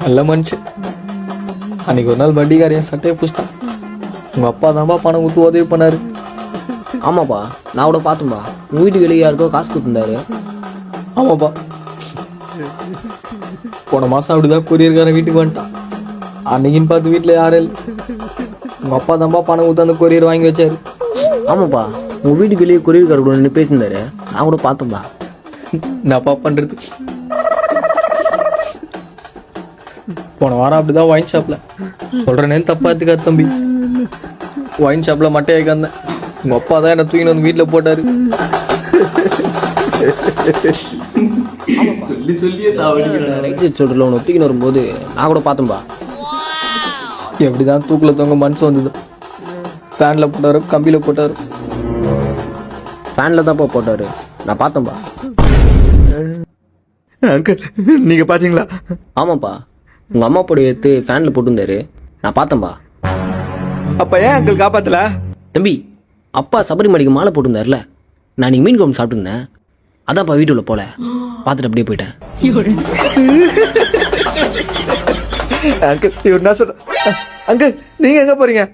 நல்ல மனுஷன். அன்னைக்கு ஒரு நாள் வண்டிக்காரன் சட்டையை புடிச்சிட்டான். உங்கள் அப்பா தான்ப்பா பணம் கொடுத்து உதவி பண்ணாரு. ஆமாப்பா, நான் கூட பார்த்தேன்பா. உங்கள் வீட்டுக்கு வெளியே யாருக்கோ காசு கொடுத்துருந்தாரு. ஆமாப்பா, போன மாதம் அப்படிதான் கொரியர்காரன் வீட்டுக்கு வந்துட்டான். அன்னைக்குன்னு பார்த்து வீட்டில் யாரும் இல்லை. உங்கள் அப்பா தான்ப்பா பணம் கொடுத்து அந்த கொரியர் வாங்கி வச்சாரு. ஆமாப்பா, உங்கள் வீட்டுக்கு வெளியே கொரியர்கார கூட நின்று பேசியிருந்தாரு. நான் கூட பார்த்தேன்பா. என்னப்பா பண்ணுறது? போன வாரம் அப்படிதான் ஒயின் ஷாப்பில் சொல்கிறேனே தப்பா எடுத்துக்காது தம்பி. ஒயின் ஷாப்பில் மட்டையை கந்தேன். உங்கள் அப்பா தான் என்னை தூக்கின்னு வந்து வீட்டில் போட்டார். சொல்லி சொல்லியே சாவடிக்கிறேன். ரைட் சைட் சொல்கிறல ஒன்று தூக்கின்னு வரும்போது நான் கூட பார்த்தேன்பா. எப்படிதான் தூக்கில் தொங்க மனசு வந்தது. ஃபேனில் போட்டார், கம்பியில் போட்டார். ஃபேனில் தான்ப்பா போட்டார். நான் பார்த்தேன்பா. அங்கிள், நீங்க பாத்தீங்களா? ஆமாப்பா, உங்கள் அம்மா பொடி எடுத்து ஃபேனில் போட்டுருந்தாரு. நான் பார்த்தேன்பா. அப்ப ஏன் அங்கிள் காப்பாத்தல? தம்பி, அப்பா சபரிமலைக்கு மாலை போட்டிருந்தாருல, நான் நீங்கள் மீன் குழம்பு சாப்பிட்டுருந்தேன். அதான்ப்பா வீட்டுக்குள்ள போல பார்த்துட்டு அப்படியே போயிட்டேன். அங்கிள், இவர் என்ன சொல்ற? அங்கிள், நீங்க எங்க போறீங்க?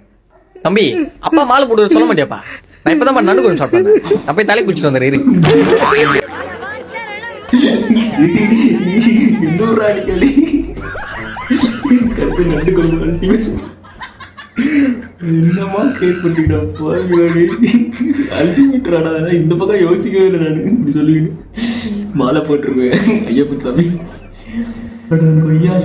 தம்பி, அப்பா மாலை போட்டு சொல்ல மாட்டியாப்பா? நான் இப்பதான் நண்டு கொஞ்சம் சாப்பிட்டேன். நான் போய் தலை குடிச்சிட்டு வந்துடுறேன். என்னமா கிரியேட் பண்ணிட்டா அல்டிமேட்டராடா. இந்த பக்கம் யோசிக்கவே இல்லை நான். இப்படி சொல்லிக்கிட்டு மாலை போட்டிருக்கேன் ஐயப்பன் சாமி கொய்யா.